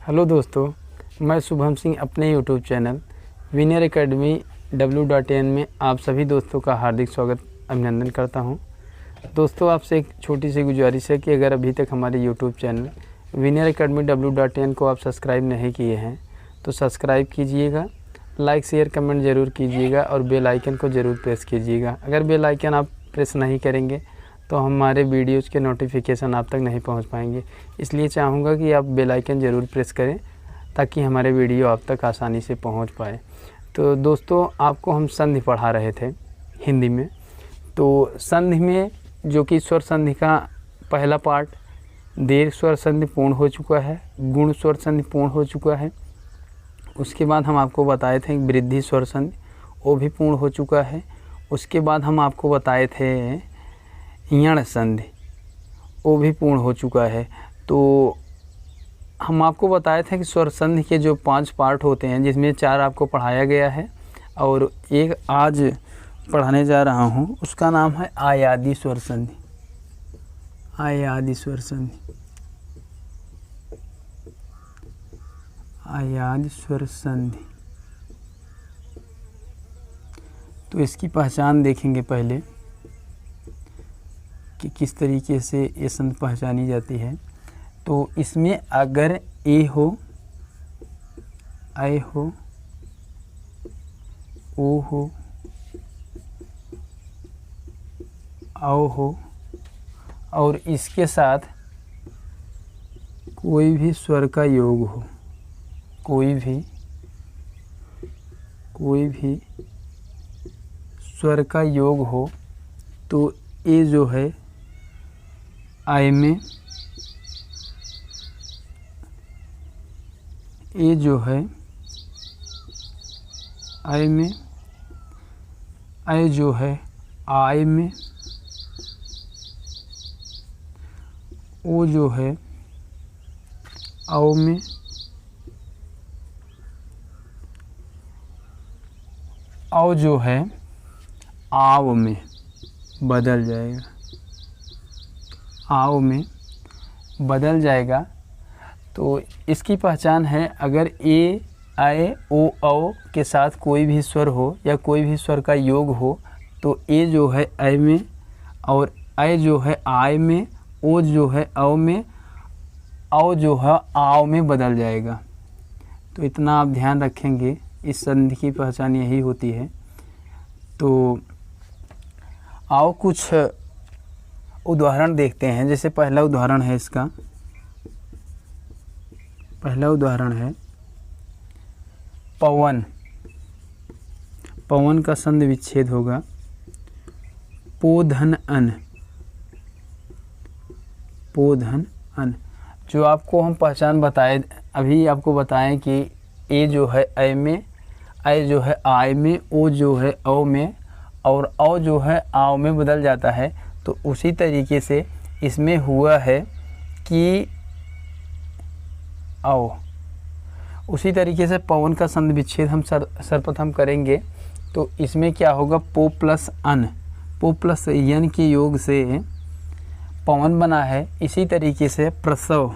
Hello दोस्तों, मैं शुभम सिंह अपने YouTube channel winner academy W.in में आप सभी दोस्तों का हार्दिक स्वागत अभिनंदन करता हूं। दोस्तों, आपसे एक छोटी सी गुजारिश है कि अगर अभी तक हमारे YouTube channel winner academy W.in को आप सब्सक्राइब नहीं किए हैं तो सब्सक्राइब कीजिएगा, लाइक शेयर कमेंट ज़रूर कीजिएगा और बेल आइकन को ज़रूर प्रेस कीजिएगा। अगर बेल आइकन आप प्रेस नहीं करेंगे तो हमारे वीडियोज़ के नोटिफिकेशन आप तक नहीं पहुंच पाएंगे। इसलिए चाहूँगा कि आप बेल आइकन ज़रूर प्रेस करें ताकि हमारे वीडियो आप तक आसानी से पहुंच पाए। तो दोस्तों, आपको हम संधि पढ़ा रहे थे हिंदी में। तो संधि में जो कि स्वर संधि का पहला पार्ट दीर्घ स्वर संधि पूर्ण हो चुका है, गुण स्वर संधि पूर्ण हो चुका है। उसके बाद हम आपको बताए थे वृद्धि स्वर संधि, वो भी पूर्ण हो चुका है। उसके बाद हम आपको बताए थे यण संधि, वो भी पूर्ण हो चुका है। तो हम आपको बताए थे कि स्वर संधि के जो 5 पार्ट होते हैं, जिसमें 4 आपको पढ़ाया गया है और एक आज पढ़ाने जा रहा हूँ, उसका नाम है आयादी स्वर संधि। आयादी स्वर संधि, आयादी स्वर संधि। तो इसकी पहचान देखेंगे पहले कि किस तरीके से ये संधि पहचानी जाती है। तो इसमें अगर ए हो, ऐ हो, ओ हो, औ हो और इसके साथ कोई भी स्वर का योग हो, कोई भी स्वर का योग हो, तो ये जो है आय में, ये जो है आय में, ऐ जो है आय में, ओ जो है औ में, औ जो है आव में बदल जाएगा, आव में बदल जाएगा। तो इसकी पहचान है, अगर ए, ऐ, ओ, औ के साथ कोई भी स्वर हो या कोई भी स्वर का योग हो तो ए जो है ऐ में और ऐ जो है आय में, ओ जो है औ में, औ जो है आव में बदल जाएगा। तो इतना आप ध्यान रखेंगे, इस संधि की पहचान यही होती है। तो आओ कुछ उदाहरण देखते हैं। जैसे पहला उदाहरण है इसका, पहला उदाहरण है पवन। पवन का संधि विच्छेद होगा पोधन अन, पोधन अन। जो आपको हम पहचान बताए, अभी आपको बताएं कि ए जो है ऐ में, ऐ जो है आय में, ओ जो है औ में और औ जो है आव में बदल जाता है। तो उसी तरीके से इसमें हुआ है कि औ। उसी तरीके से पवन का संधि विच्छेद हम सर्वप्रथम करेंगे। तो इसमें क्या होगा, पो प्लस अन, पो प्लस यन के योग से पवन बना है। इसी तरीके से प्रसव,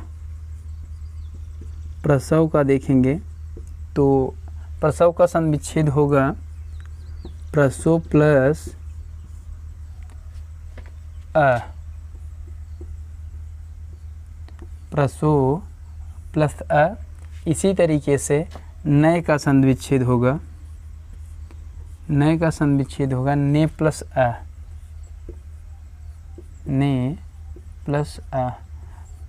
प्रसव का देखेंगे तो प्रसव का संधि विच्छेद होगा प्रसव प्लस अ, प्रसव प्लस अ। इसी तरीके से नय का संधि विच्छेद होगा, नय का संधि विच्छेद होगा ने प्लस अ, ने प्लस अ।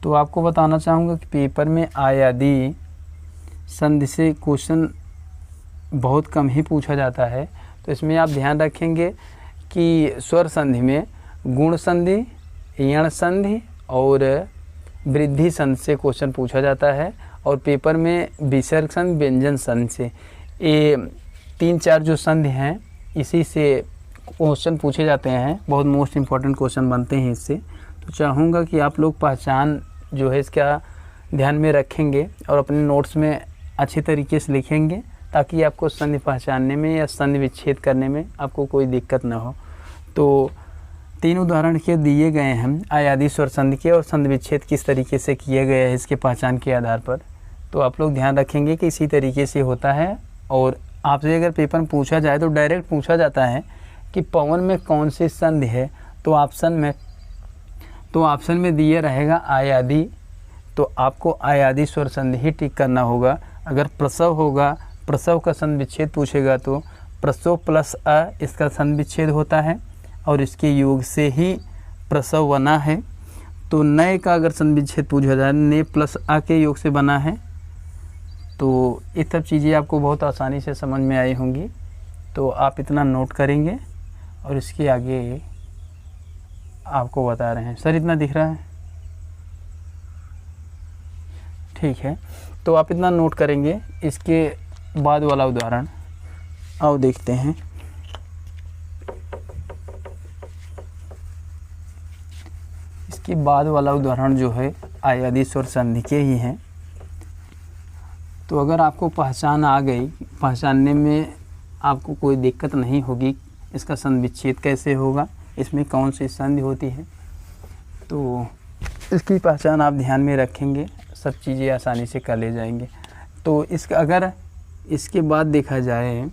तो आपको बताना चाहूँगा कि पेपर में आयादी संधि से क्वेश्चन बहुत कम ही पूछा जाता है। तो इसमें आप ध्यान रखेंगे कि स्वर संधि में गुण संधि, यण संधि और वृद्धि संधि से क्वेश्चन पूछा जाता है और पेपर में विसर्ग संधि, व्यंजन संधि से, ये 3-4 जो संधि हैं इसी से क्वेश्चन पूछे जाते हैं। बहुत मोस्ट इम्पॉर्टेंट क्वेश्चन बनते हैं इससे। तो चाहूँगा कि आप लोग पहचान जो है इसका ध्यान में रखेंगे और अपने नोट्स में अच्छी तरीके से लिखेंगे ताकि आपको संधि पहचानने में या संधि विच्छेद करने में आपको कोई दिक्कत ना हो। तो 3 उदाहरण के दिए गए हैं आयादी स्वर संधि के और संधि विच्छेद किस तरीके से किए गए हैं इसके पहचान के आधार पर। तो आप लोग ध्यान रखेंगे कि इसी तरीके से होता है। और आपसे अगर पेपर में पूछा जाए तो डायरेक्ट पूछा जाता है कि पवन में कौन सी संधि है, तो ऑप्शन में दिया रहेगा आयादी, तो आपको आयादी स्वर संधि ही टिक करना होगा। अगर प्रसव होगा, प्रसव का संधि विच्छेद पूछेगा तो प्रसव प्लस अ इसका संधि विच्छेद होता है और इसके योग से ही प्रसव बना है। तो नए का अगर संधि विच्छेद पूछा जाए, ने प्लस अ के योग से बना है। तो ये सब चीज़ें आपको बहुत आसानी से समझ में आई होंगी, तो आप इतना नोट करेंगे और इसके आगे आपको बता रहे हैं। सर इतना दिख रहा है? ठीक है, तो आप इतना नोट करेंगे। इसके बाद वाला उदाहरण आओ देखते हैं। इसके बाद वाला उदाहरण जो है आयादी स्वर संधि के ही हैं। तो अगर आपको पहचान आ गई, पहचानने में आपको कोई दिक्कत नहीं होगी, इसका संधि विच्छेद कैसे होगा, इसमें कौन सी संधि होती है, तो इसकी पहचान आप ध्यान में रखेंगे, सब चीज़ें आसानी से कर ले जाएंगे। तो अगर इसके बाद देखा जाए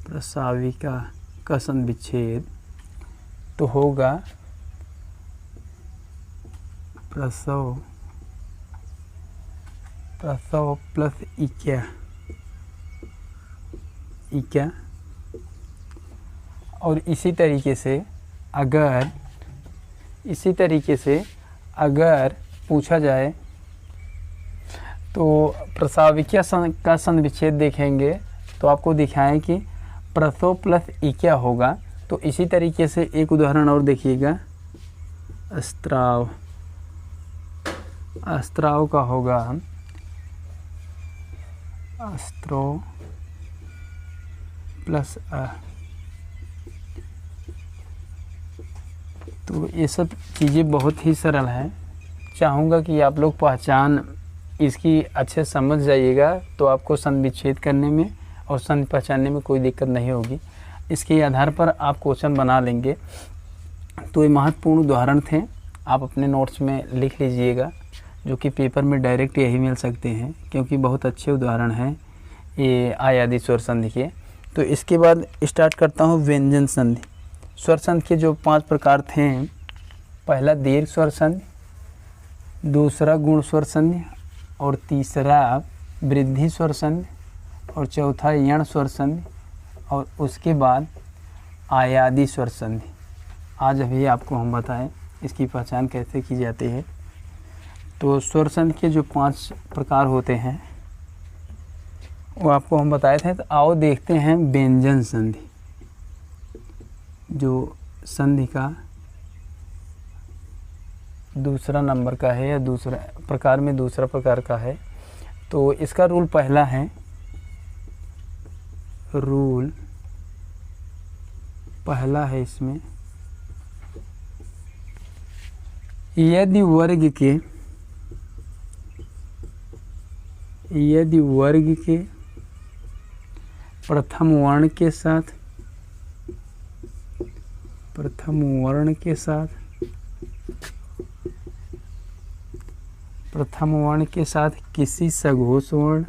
प्रसाविका का संधि विच्छेद, तो होगा प्रसव प्लस इक्या। और इसी तरीके से अगर पूछा जाए तो प्रसाविका का संधि विच्छेद देखेंगे तो आपको दिखाएं कि प्रसव प्लस इक्या होगा। तो इसी तरीके से एक उदाहरण और देखिएगा, अस्त्राव का होगा अस्त्रो प्लस अ। तो ये सब चीज़ें बहुत ही सरल हैं। चाहूँगा कि आप लोग पहचान इसकी अच्छे समझ जाइएगा, तो आपको संधि विच्छेद करने में और संधि पहचानने में कोई दिक्कत नहीं होगी। इसके आधार पर आप क्वेश्चन बना लेंगे। तो ये महत्वपूर्ण उदाहरण थे, आप अपने नोट्स में लिख लीजिएगा, जो कि पेपर में डायरेक्ट यही मिल सकते हैं, क्योंकि बहुत अच्छे उदाहरण हैं ये आयादी स्वर संधि के। तो इसके बाद स्टार्ट करता हूँ व्यंजन संधि। स्वर संधि के जो 5 प्रकार थे, पहला दीर्घ स्वर संधि, दूसरा गुण स्वर संधि, और तीसरा वृद्धि स्वर संधि, और चौथा यण स्वर संधि, और उसके बाद आयादी स्वर संधि। आज अभी आपको हम बताएं इसकी पहचान कैसे की जाती है। तो स्वर संधि के जो 5 प्रकार होते हैं वो आपको हम बताए थे। तो आओ देखते हैं व्यंजन संधि, जो संधि का दूसरा नंबर का है या दूसरा प्रकार में दूसरा प्रकार का है। तो इसका रूल पहला है, रूल पहला है इसमें, यदि वर्ग के प्रथम वर्ण के साथ किसी सघोष वर्ण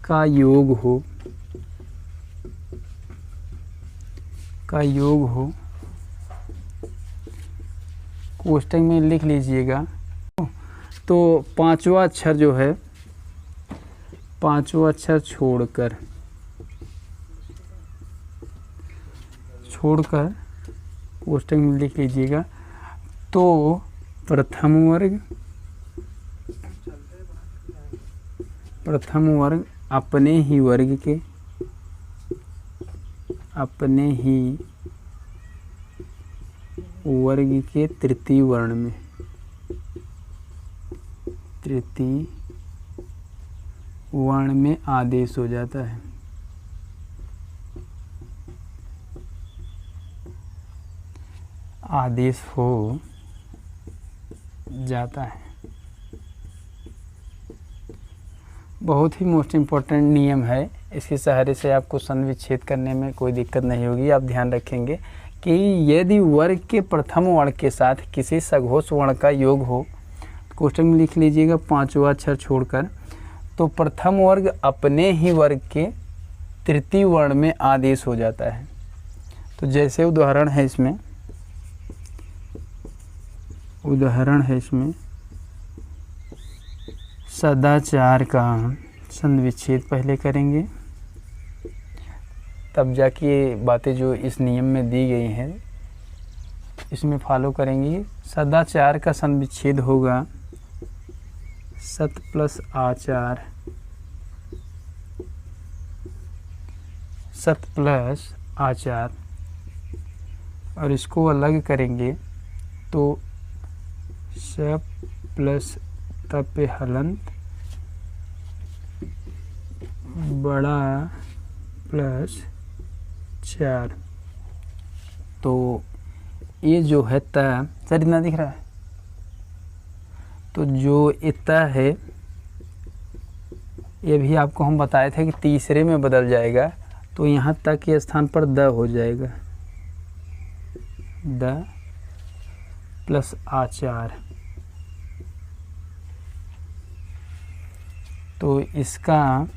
का योग हो कोष्टक में लिख लीजिएगा। तो पांचवा अक्षर जो है, पांचवा अक्षर छोड़कर कोष्टक में लिख लीजिएगा। तो प्रथम वर्ग अपने ही वर्ग के तृतीय वर्ण में आदेश हो जाता है। आदेश हो जाता है। बहुत ही मोस्ट इम्पोर्टेंट नियम है। इसके सहारे से आपको संधि विच्छेद करने में कोई दिक्कत नहीं होगी। आप ध्यान रखेंगे कि यदि वर्ग के प्रथम वर्ण के साथ किसी सघोष वर्ण का योग हो, कोष्टक में लिख लीजिएगा 5वां अक्षर छोड़कर, तो प्रथम वर्ग अपने ही वर्ग के तृतीय वर्ण में आदेश हो जाता है। तो जैसे उदाहरण है इसमें सदाचार का संधि विच्छेद पहले करेंगे, तब जाके ये बातें जो इस नियम में दी गई हैं इसमें फॉलो करेंगे। सदाचार का संधि विच्छेद होगा सत प्लस आचार, सत प्लस आचार, और इसको अलग करेंगे तो स प्लस तप हलंत बड़ा प्लस 4। तो ये जो है त, सर इतना दिख रहा है, तो जो इतना है ये भी आपको हम बताए थे कि तीसरे में बदल जाएगा, तो यहाँ तक के स्थान पर द हो जाएगा, द प्लस आचार। तो इसका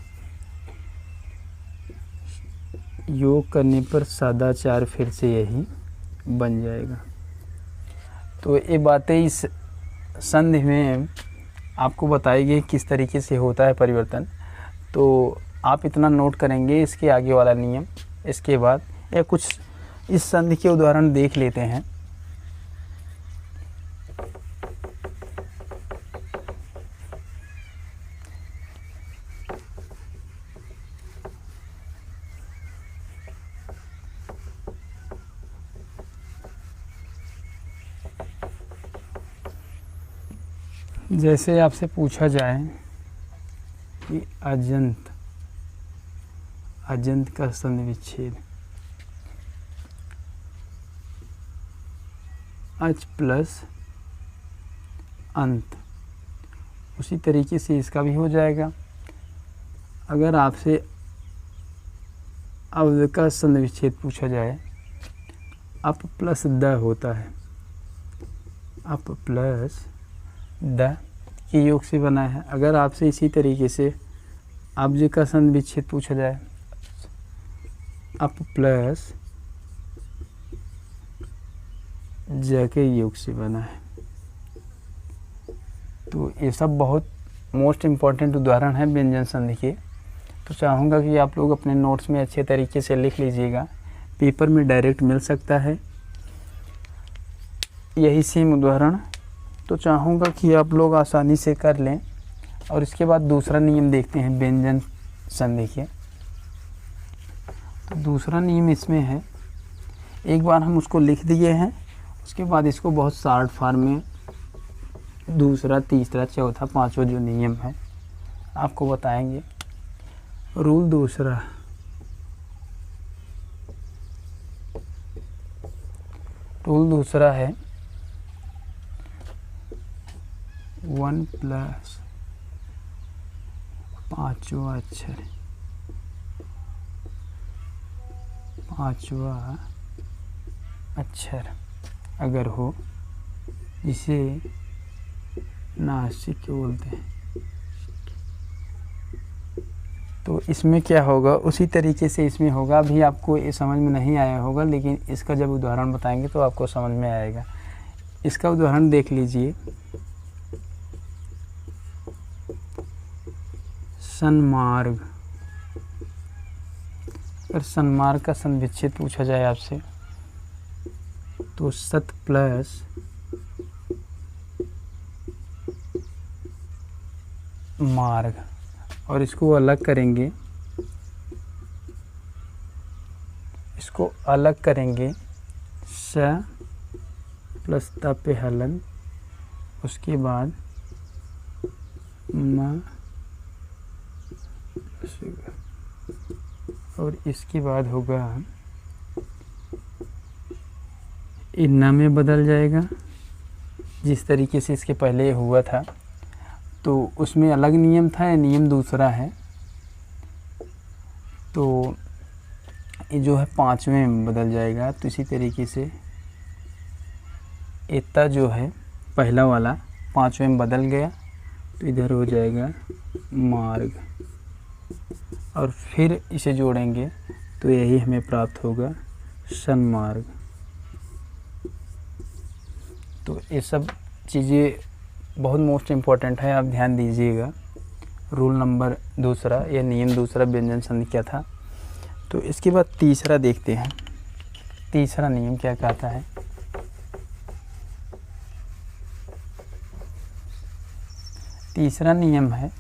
योग करने पर सदाचार फिर से यही बन जाएगा। तो ये बातें इस संधि में आपको बताई गई किस तरीके से होता है परिवर्तन। तो आप इतना नोट करेंगे इसके आगे वाला नियम। इसके बाद या कुछ इस संधि के उदाहरण देख लेते हैं। जैसे आपसे पूछा जाए कि अजंत का संधि विच्छेद अच प्लस अंत, उसी तरीके से इसका भी हो जाएगा। अगर आपसे अवध का संधि विच्छेद पूछा जाए, अप प्लस द होता है, अप प्लस द के योग से बना है। अगर आपसे इसी तरीके से अब्ज का संधि विच्छेद पूछा जाए, अप प्लस ज के योग से बना है। तो ये सब बहुत मोस्ट इम्पॉर्टेंट उदाहरण है व्यंजन संधि के। तो चाहूँगा कि आप लोग अपने नोट्स में अच्छे तरीके से लिख लीजिएगा, पेपर में डायरेक्ट मिल सकता है यही सेम उदाहरण। तो चाहूँगा कि आप लोग आसानी से कर लें। और इसके बाद दूसरा नियम देखते हैं व्यंजन संधि के। तो दूसरा नियम इसमें है, एक बार हम उसको लिख दिए हैं, उसके बाद इसको बहुत शॉर्ट फॉर्म में दूसरा, तीसरा, चौथा, पांचवा जो नियम है आपको बताएंगे। रूल दूसरा है 1 प्लस पांचवा अक्षर अगर हो, जिसे नासिक बोलते हैं, तो इसमें क्या होगा उसी तरीके से इसमें होगा। अभी आपको ये समझ में नहीं आया होगा, लेकिन इसका जब उदाहरण बताएंगे तो आपको समझ में आएगा। इसका उदाहरण देख लीजिए। सन्मार्ग, अगर सन्मार्ग का संधि विच्छेद पूछा जाए आपसे, तो सत प्लस मार्ग, और इसको अलग करेंगे, स प्लस तप हलन, उसके बाद म, और इसके बाद होगा इन्ना में बदल जाएगा, जिस तरीके से इसके पहले हुआ था। तो उसमें अलग नियम था, या नियम दूसरा है। तो ये जो है 5वें में बदल जाएगा। तो इसी तरीके से एता जो है पहला वाला 5वें में बदल गया, तो इधर हो जाएगा मार्ग, और फिर इसे जोड़ेंगे तो यही हमें प्राप्त होगा सन्मार्ग। तो ये सब चीज़ें बहुत मोस्ट इम्पॉर्टेंट है, आप ध्यान दीजिएगा। रूल नंबर दूसरा या नियम दूसरा व्यंजन संधि क्या था। तो इसके बाद तीसरा देखते हैं, तीसरा नियम क्या कहता है। तीसरा नियम है,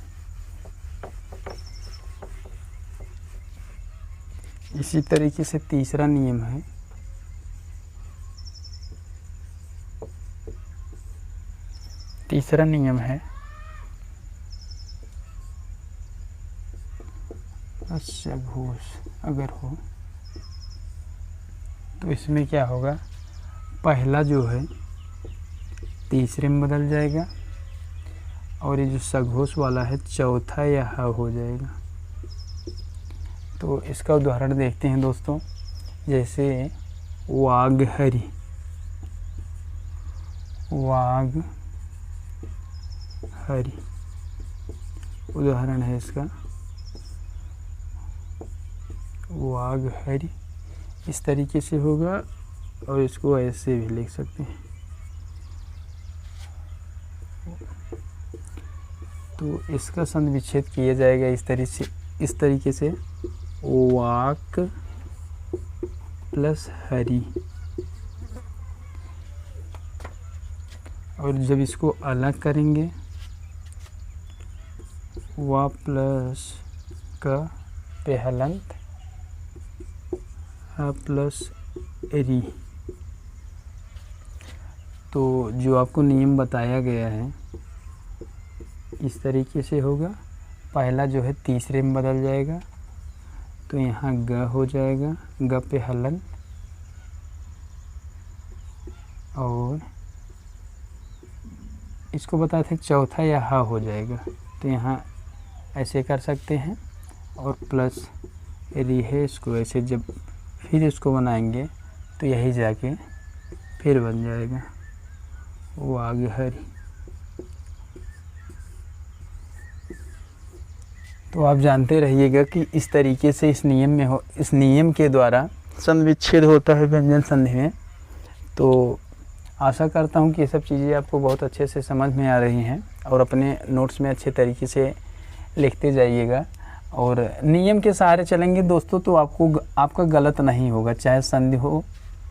इसी तरीके से तीसरा नियम है अस्य घोष अगर हो तो इसमें क्या होगा, पहला जो है तीसरे में बदल जाएगा, और ये जो सघोष वाला है चौथा या ह हो जाएगा। तो इसका उदाहरण देखते हैं दोस्तों, जैसे वाघहरि, उदाहरण है इसका वाघहरि। इस तरीके से होगा, और इसको ऐसे भी लिख सकते हैं। तो इसका संधि विच्छेद किया जाएगा इस तरीके से वाक प्लस हरि, और जब इसको अलग करेंगे वा प्लस का पे हलंत प्लस री। तो जो आपको नियम बताया गया है इस तरीके से होगा। पहला जो है तीसरे में बदल जाएगा, तो यहाँ ग हो जाएगा, ग पे हलन, और इसको बताए थे चौथा या हा हो जाएगा, तो यहाँ ऐसे कर सकते हैं, और प्लस री है, इसको ऐसे जब फिर इसको बनाएंगे तो यही जाके फिर बन जाएगा वाघहरि। तो आप जानते रहिएगा कि इस तरीके से इस नियम के द्वारा संधि विच्छेद होता है व्यंजन संधि में। तो आशा करता हूँ कि ये सब चीज़ें आपको बहुत अच्छे से समझ में आ रही हैं, और अपने नोट्स में अच्छे तरीके से लिखते जाइएगा, और नियम के सहारे चलेंगे दोस्तों तो आपका गलत नहीं होगा। चाहे संधि हो,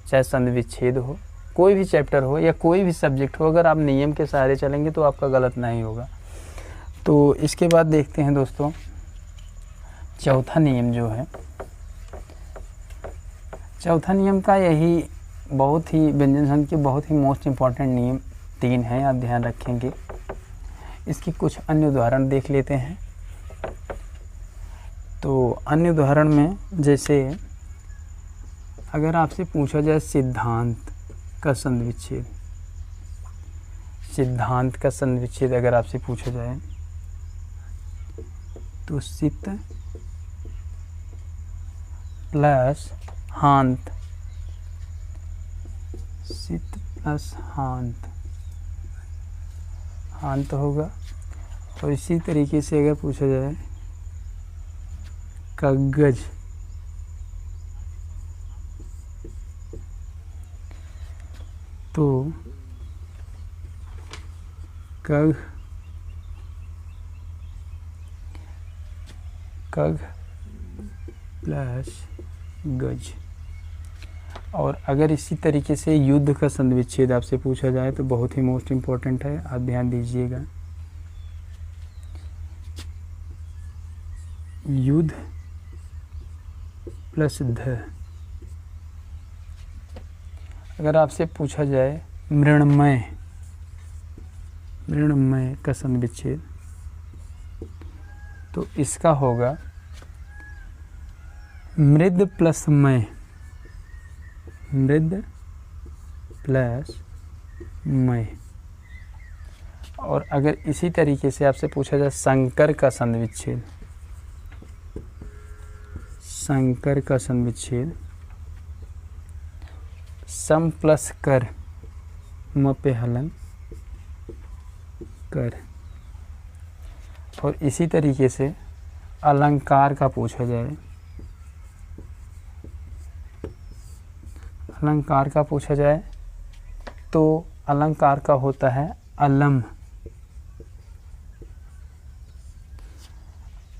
चाहे संधि विच्छेद हो, कोई भी चैप्टर हो या कोई भी सब्जेक्ट हो, अगर आप नियम के सहारे चलेंगे तो आपका गलत नहीं होगा। तो इसके बाद देखते हैं दोस्तों चौथा नियम जो है, चौथा नियम का यही बहुत ही व्यंजन संधि के बहुत ही मोस्ट इम्पॉर्टेंट नियम 3 हैं, आप ध्यान रखेंगे। इसके कुछ अन्य उदाहरण देख लेते हैं। तो अन्य उदाहरण में जैसे अगर आपसे पूछा जाए सिद्धांत का संधि विच्छेद, सिद्धांत का संधि विच्छेद अगर आपसे पूछा जाए तो सित प्लस हांत, सित प्लस हांत, हांत होगा। और इसी तरीके से अगर पूछा जाए कागज, तो कग प्लस गज। और अगर इसी तरीके से युद्ध का संधि विच्छेद आपसे पूछा जाए तो बहुत ही मोस्ट इम्पोर्टेंट है, आप ध्यान दीजिएगा। युद्ध प्लस ध। अगर आपसे पूछा जाए मृण्मय का संधि विच्छेद, तो इसका होगा मृद प्लस मय, मृद प्लस मय। और अगर इसी तरीके से आपसे पूछा जाए संकर का संधि विच्छेद, संकर का संधि विच्छेद, सम प्लस कर म पे हलन कर। और इसी तरीके से अलंकार का पूछा जाए, अलंकार का पूछा जाए तो अलंकार का होता है अलम,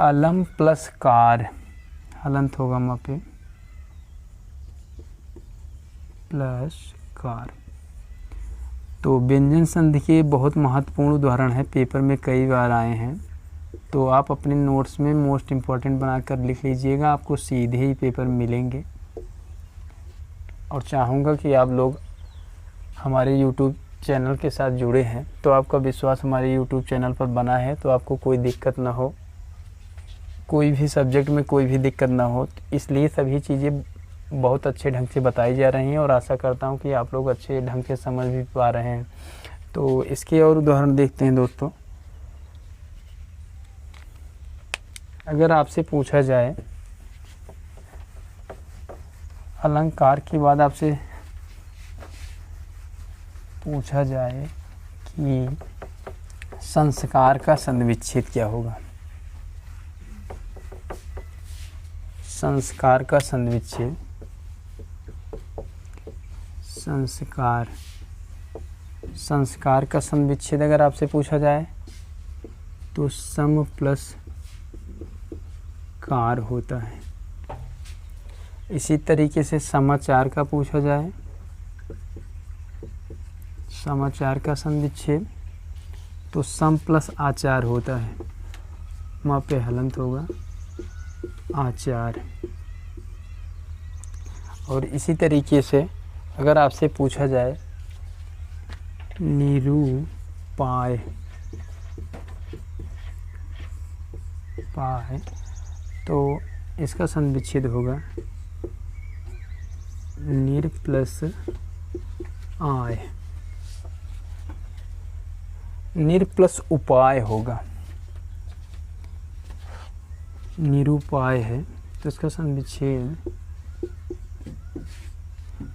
अलम प्लस कार, हलंत होगा वहाँ पे प्लस कार। तो व्यंजन संधि के बहुत महत्वपूर्ण उदाहरण है, पेपर में कई बार आए हैं, तो आप अपने नोट्स में मोस्ट इम्पॉर्टेंट बनाकर लिख लीजिएगा, आपको सीधे ही पेपर मिलेंगे। और चाहूँगा कि आप लोग हमारे YouTube चैनल के साथ जुड़े हैं, तो आपका विश्वास हमारे YouTube चैनल पर बना है, तो आपको कोई दिक्कत ना हो, कोई भी सब्जेक्ट में कोई भी दिक्कत ना हो। इसलिए सभी चीज़ें बहुत अच्छे ढंग से बताई जा रही हैं और आशा करता हूं कि आप लोग अच्छे ढंग से समझ भी पा रहे हैं। तो इसके और उदाहरण देखते हैं दोस्तों। अगर आपसे पूछा जाए अलंकार के बाद आपसे पूछा जाए कि संस्कार का संधि विच्छेद क्या होगा, संस्कार का संधि विच्छेद, संस्कार, संस्कार का संधि विच्छेद अगर आपसे पूछा जाए तो सम प्लस कार होता है। इसी तरीके से समाचार का पूछा जाए, समाचार का संधि विच्छेद तो सम प्लस आचार होता है, वहाँ पे हलंत होगा आचार। और इसी तरीके से अगर आपसे पूछा जाए निरूपाय, पाय, तो इसका संधि विच्छेद होगा निर प्लस आय, निर प्लस उपाय होगा, निरूपाय है तो इसका संधि विच्छेद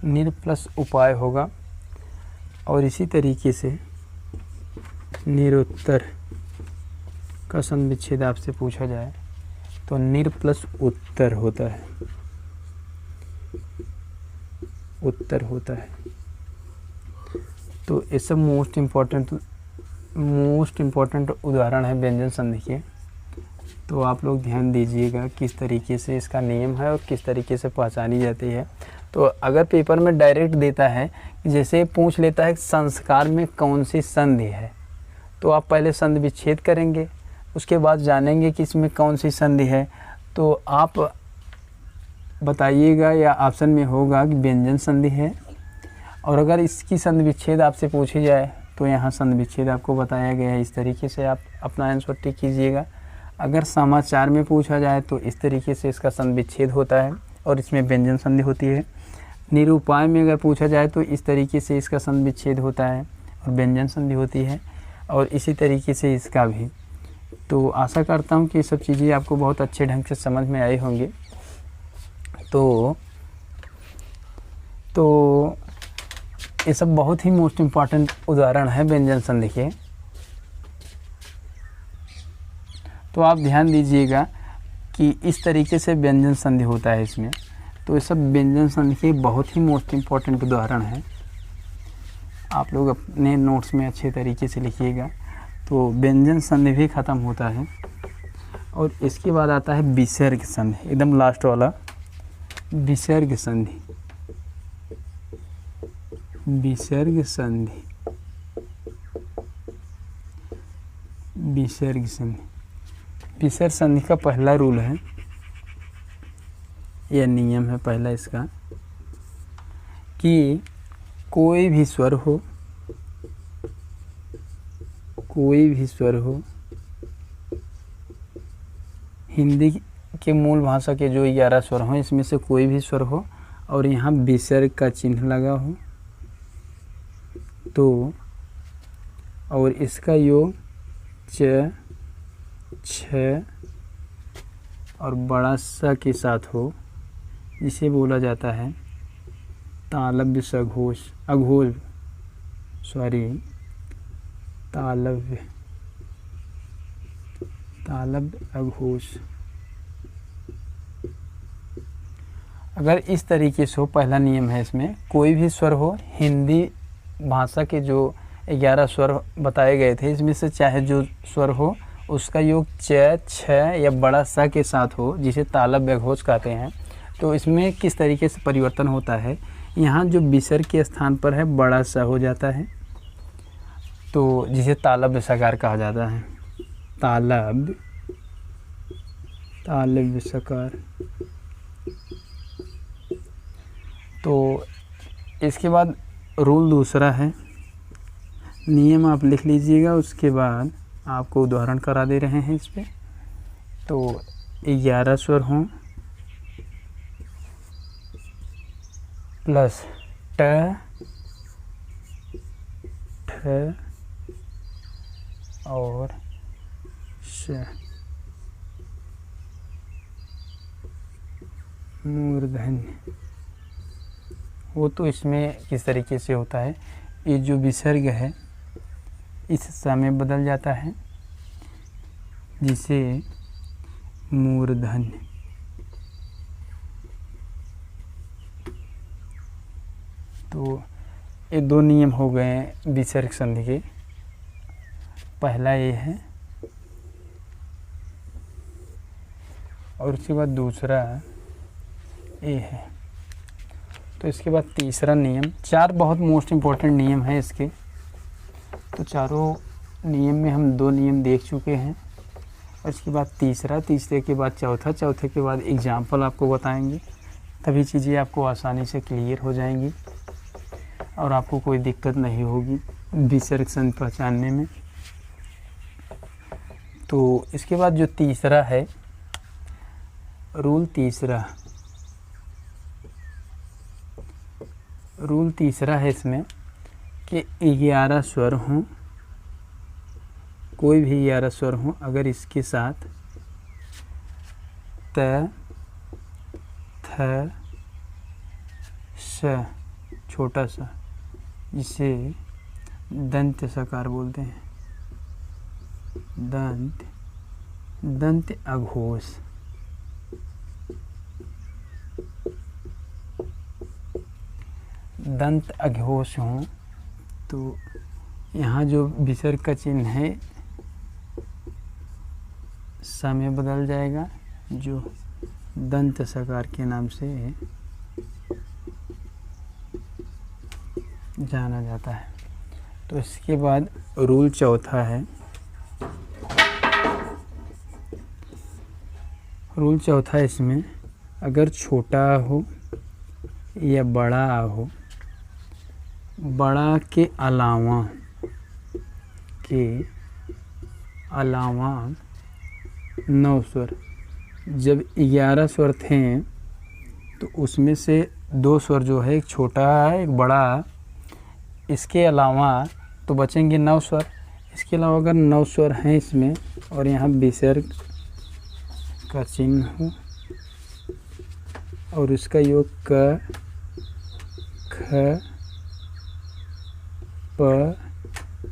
निर प्लस उपाय होगा। और इसी तरीके से निरुत्तर का संधि विच्छेद आपसे पूछा जाए तो निर प्लस उत्तर होता है, उत्तर होता है। तो ये सब मोस्ट इम्पॉर्टेंट उदाहरण है व्यंजन संधि के। तो आप लोग ध्यान दीजिएगा किस तरीके से इसका नियम है और किस तरीके से पहचानी जाती है। तो अगर पेपर में डायरेक्ट देता है, जैसे पूछ लेता है संस्कार में कौन सी संधि है, तो आप पहले संधि विच्छेद करेंगे, उसके बाद जानेंगे कि इसमें कौन सी संधि है। तो आप बताइएगा या ऑप्शन में होगा कि व्यंजन संधि है, और अगर इसकी संधि विच्छेद आपसे पूछी जाए तो यहाँ संधि विच्छेद आपको बताया गया है। इस तरीके से आप अपना आंसर टिक कीजिएगा। अगर समाचार में पूछा जाए तो इस तरीके से इसका संधि विच्छेद होता है और इसमें व्यंजन संधि होती है। निरूपाय में अगर पूछा जाए तो इस तरीके से इसका संधि विच्छेद होता है और व्यंजन संधि होती है, और इसी तरीके से इसका भी। तो आशा करता हूँ कि ये सब चीज़ें आपको बहुत अच्छे ढंग से समझ में आई होंगी। तो ये सब बहुत ही मोस्ट इम्पॉर्टेंट उदाहरण है व्यंजन संधि के। तो आप ध्यान दीजिएगा कि इस तरीके से व्यंजन संधि होता है इसमें। तो ये सब व्यंजन संधि के बहुत ही मोस्ट इम्पॉर्टेंट उदाहरण हैं, आप लोग अपने नोट्स में अच्छे तरीके से लिखिएगा। तो व्यंजन संधि भी ख़त्म होता है और इसके बाद आता है विसर्ग संधि, एकदम लास्ट वाला विसर्ग संधि। विसर्ग संधि, विसर्ग संधि, विसर्ग संधि का पहला रूल है, यह नियम है पहला इसका, कि कोई भी स्वर हो, कोई भी स्वर हो, हिंदी के मूल भाषा के जो 11 स्वर हों इसमें से कोई भी स्वर हो और यहाँ विसर्ग का चिन्ह लगा हो, तो और इसका योग च, छ और बड़ा स के साथ हो, जिसे बोला जाता है तालव्य सघोष अघोष तालव्य अघोष। अगर इस तरीके से हो, पहला नियम है इसमें, कोई भी स्वर हो, हिंदी भाषा के जो 11 स्वर बताए गए थे इसमें से चाहे जो स्वर हो उसका योग च, छ या बड़ा स के साथ हो, जिसे तालव्य अघोष कहते हैं। तो इसमें किस तरीके से परिवर्तन होता है, यहाँ जो विसर्ग के स्थान पर है बड़ा सा हो जाता है, तो जिसे तालव्य सकार कहा जाता है। तालव्य सकार। तो इसके बाद रूल दूसरा है, नियम आप लिख लीजिएगा, उसके बाद आपको उदाहरण करा दे रहे हैं इस पे। तो 11 स्वर हों प्लस ट, ठ और श, मूर्धन्य वो तो इसमें किस तरीके से होता है, ये जो विसर्ग है इस समय बदल जाता है, जिसे मूर्धन्य। तो ये दो नियम हो गए विसर्ग संधि के। पहला ये है और उसके बाद दूसरा ये है। तो इसके बाद तीसरा नियम, 4 बहुत मोस्ट इम्पॉर्टेंट नियम है इसके। तो चारों नियम में हम 2 नियम देख चुके हैं और इसके बाद तीसरे के बाद चौथे के बाद एग्जाम्पल आपको बताएंगे, तभी चीज़ें आपको आसानी से क्लियर हो जाएंगी और आपको कोई दिक्कत नहीं होगी विसर्ग संधि पहचानने में। तो इसके बाद जो तीसरा है, रूल तीसरा है इसमें कि 11 स्वर हों, कोई भी 11 स्वर हों, अगर इसके साथ त, थ, श छोटा सा, जिसे दंत सकार बोलते हैं, दंत अघोष। दंत अघोष हों तो यहाँ जो विसर्ग का चिन्ह है समय बदल जाएगा, जो दंत सकार के नाम से जाना जाता है। तो इसके बाद रूल चौथा है, रूल चौथा इसमें अगर छोटा हो या बड़ा हो, बड़ा के अलावा 9 स्वर, जब 11 स्वर थे तो उसमें से 2 स्वर जो है, एक छोटा है एक बड़ा, इसके अलावा तो बचेंगे 9 स्वर। इसके अलावा अगर 9 स्वर हैं इसमें और यहाँ विसर्ग का चिन्ह हो और इसका योग क, ख, प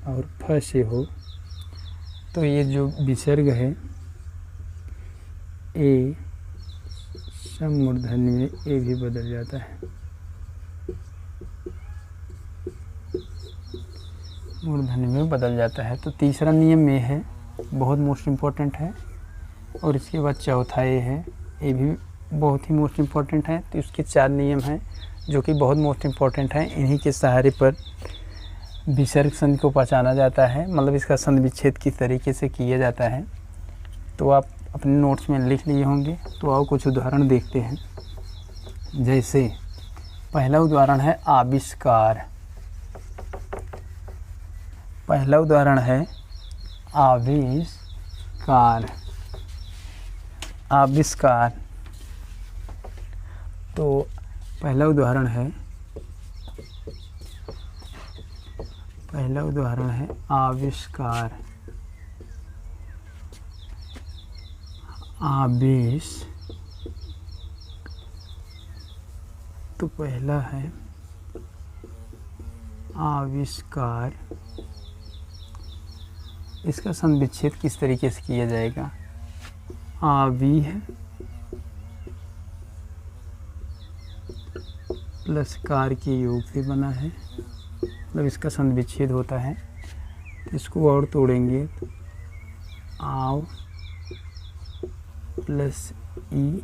और फ से हो, तो ये जो विसर्ग है ए समूर्धन्य में ए भी बदल जाता है, मूर्धन्य में बदल जाता है। तो तीसरा नियम ये है, बहुत मोस्ट इम्पोर्टेंट है। और इसके बाद चौथा ये है, ये भी बहुत ही मोस्ट इम्पोर्टेंट है। तो इसके 4 नियम हैं जो कि बहुत मोस्ट इम्पोर्टेंट हैं। इन्हीं के सहारे पर विसर्ग संधि को पहचाना जाता है, मतलब इसका संधि विच्छेद किस तरीके से किया जाता है। तो आप अपने नोट्स में लिख लिए होंगे। तो आओ कुछ उदाहरण देखते हैं। जैसे पहला उदाहरण है आविष्कार। पहला उदाहरण है आविष्कार। आविष्कार। तो पहला पहला उदाहरण है आविष्कार। तो पहला है आविष्कार। इसका संविच्छेद किस तरीके से किया जाएगा? आविह प्लस कार के योग से बना है, मतलब इसका संविच्छेद होता है। इसको और तोड़ेंगे तो आव प्लस ई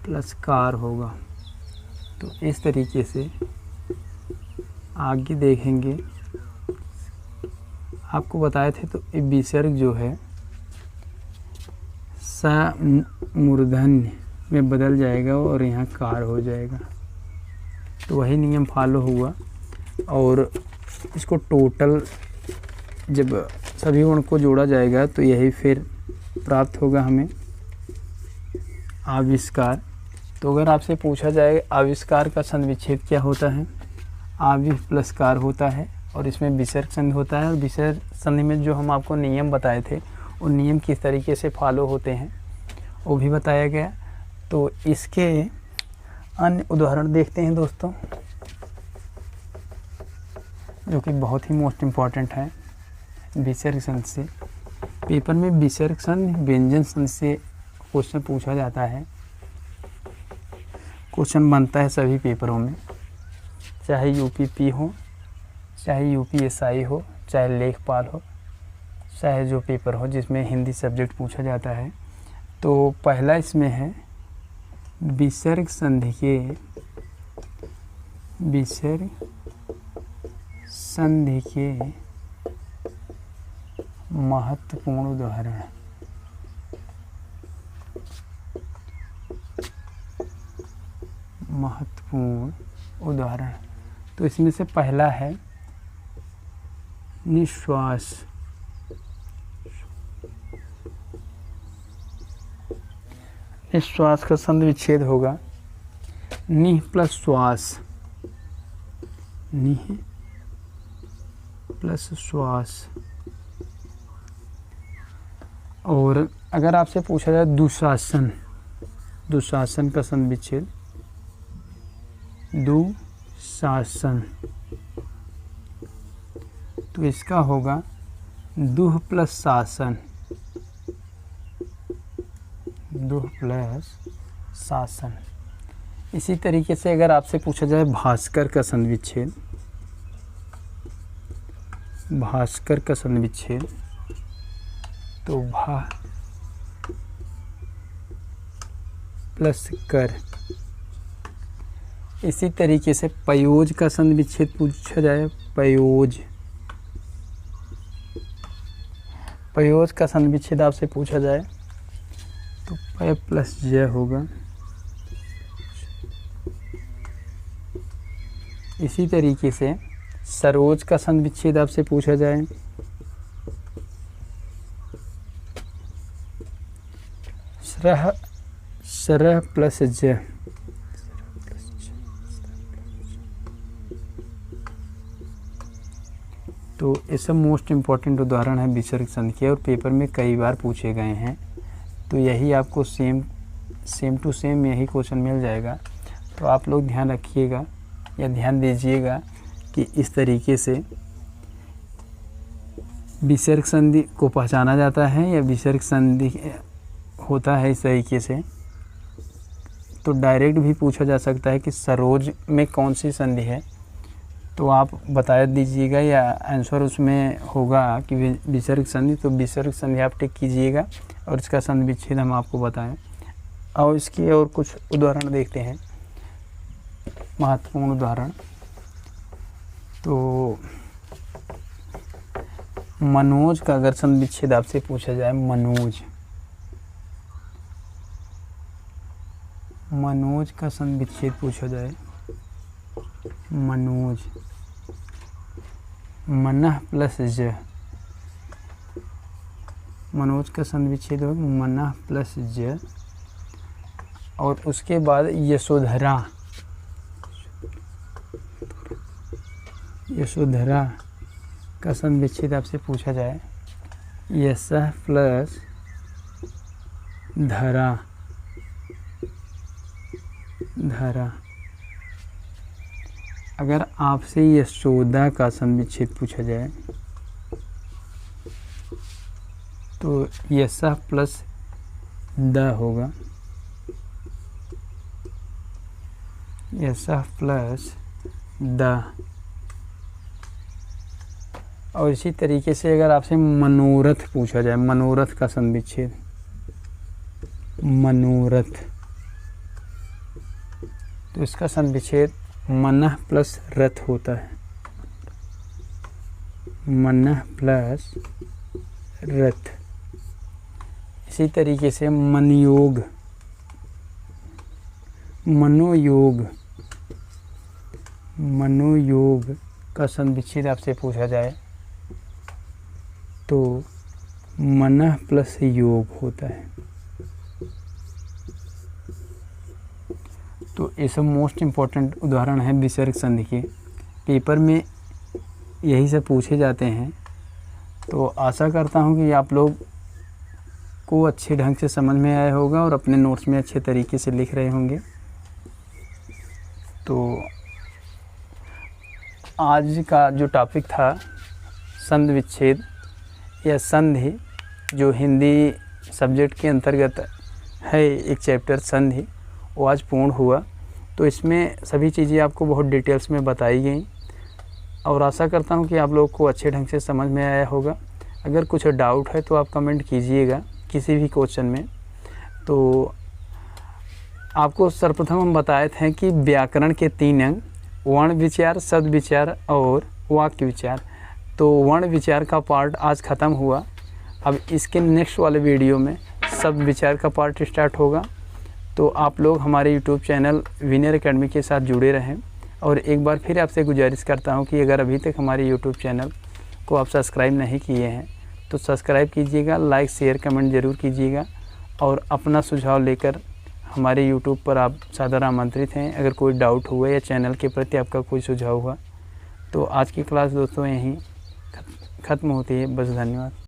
प्लस कार होगा। तो इस तरीके से आगे देखेंगे, आपको बताए थे। तो विसर्ग जो है स मूर्धन्य में बदल जाएगा और यहाँ कार हो जाएगा। तो वही नियम फॉलो हुआ और इसको टोटल जब सभी वर्ण को जोड़ा जाएगा तो यही फिर प्राप्त होगा हमें आविष्कार। तो अगर आपसे पूछा जाए आविष्कार का संविच्छेद क्या होता है, आविः प्लस कार होता है और इसमें विसर्ग संधि होता है। और विसर्ग संधि में जो हम आपको नियम बताए थे उन नियम किस तरीके से फॉलो होते हैं वो भी बताया गया। तो इसके अन्य उदाहरण देखते हैं दोस्तों, जो कि बहुत ही मोस्ट इम्पॉर्टेंट है विसर्ग संधि से। पेपर में विसर्ग संधि व्यंजन संधि से क्वेश्चन पूछा जाता है, क्वेश्चन बनता है सभी पेपरों में, चाहे यूपीपी हो, चाहे यूपीएसआई हो, चाहे लेखपाल हो, चाहे जो पेपर हो जिसमें हिंदी सब्जेक्ट पूछा जाता है। तो पहला इसमें है विसर्ग संधि के महत्वपूर्ण उदाहरण। तो इसमें से पहला है निश्वास। निश्वास का संविच्छेद होगा निह प्लस श्वास, निह प्लस श्वास। और अगर आपसे पूछा जाए दुशासन, दुशासन का संविच्छेद दुशासन, तो इसका होगा दुह प्लस शासन, दुह प्लस शासन। इसी तरीके से अगर आपसे पूछा जाए भास्कर का संविच्छेद, भास्कर का संविच्छेद, तो भा प्लस कर। इसी तरीके से पयोज का संविच्छेद पूछा जाए, पयोज, पयोज का संविच्छेद आपसे पूछा जाए तो पय प्लस ज होगा। इसी तरीके से सरोज का संविच्छेद आपसे पूछा जाए सरह, सरह प्लस ज। तो ये सब मोस्ट इम्पॉर्टेंट उदाहरण है विसर्ग संधि के और पेपर में कई बार पूछे गए हैं। तो यही आपको सेम टू सेम यही क्वेश्चन मिल जाएगा। तो आप लोग ध्यान रखिएगा या ध्यान दीजिएगा कि इस तरीके से विसर्ग संधि को पहचाना जाता है या विसर्ग संधि होता है इस तरीके से। तो डायरेक्ट भी पूछा जा सकता है कि सरोज में कौन सी संधि है, तो आप बता दीजिएगा या आंसर उसमें होगा कि विसर्ग संधि, तो विसर्ग संधि आप टिक कीजिएगा और इसका संविच्छेद हम आपको बताएं। और इसके और कुछ उदाहरण देखते हैं, महत्वपूर्ण उदाहरण। तो मनोज का अगर संविच्छेद आपसे पूछा जाए, मनोज, मनोज का संविच्छेद पूछा जाए, मनोज, मनः प्लस ज, मनोज का संविच्छेद होगा मनः प्लस ज। और उसके बाद यशोधरा, यशोधरा का संविच्छेद आपसे पूछा जाए, यशः प्लस धरा, धरा। अगर आपसे यशोदा का संविच्छेद पूछा जाए तो यशः प्लस द होगा, यशः प्लस द। और इसी तरीके से अगर आपसे मनोरथ पूछा जाए, मनोरथ का संविच्छेद, मनोरथ, तो इसका संविच्छेद मनः प्लस रथ होता है, मनः प्लस रथ। इसी तरीके से मनयोग, मनोयोग, मनोयोग का संविच्छेद आपसे पूछा जाए तो मनः प्लस योग होता है। तो ये सब मोस्ट इम्पॉर्टेंट उदाहरण है विसर्ग संधि के, पेपर में यही सब पूछे जाते हैं। तो आशा करता हूँ कि आप लोग को अच्छे ढंग से समझ में आया होगा और अपने नोट्स में अच्छे तरीके से लिख रहे होंगे। तो आज का जो टॉपिक था संधि विच्छेद या संधि, जो हिंदी सब्जेक्ट के अंतर्गत है एक चैप्टर संधि, वो आज पूर्ण हुआ। तो इसमें सभी चीज़ें आपको बहुत डिटेल्स में बताई गई और आशा करता हूँ कि आप लोग को अच्छे ढंग से समझ में आया होगा। अगर कुछ डाउट है तो आप कमेंट कीजिएगा किसी भी क्वेश्चन में। तो आपको सर्वप्रथम हम बताए थे कि व्याकरण के 3 अंग, वर्ण विचार, शब्द विचार और वाक्य विचार। तो वर्ण विचार का पार्ट आज ख़त्म हुआ। अब इसके नेक्स्ट वाले वीडियो में शब्द विचार का पार्ट स्टार्ट होगा। तो आप लोग हमारे यूट्यूब चैनल विनर एकेडमी के साथ जुड़े रहें। और एक बार फिर आपसे गुजारिश करता हूं कि अगर अभी तक हमारे यूट्यूब चैनल को आप सब्सक्राइब नहीं किए हैं तो सब्सक्राइब कीजिएगा, लाइक शेयर कमेंट ज़रूर कीजिएगा और अपना सुझाव लेकर हमारे यूट्यूब पर आप सादर आमंत्रित हैं। अगर कोई डाउट हुआ या चैनल के प्रति आपका कोई सुझाव हुआ तो आज की क्लास दोस्तों यहीं ख़त्म होती है। बस धन्यवाद।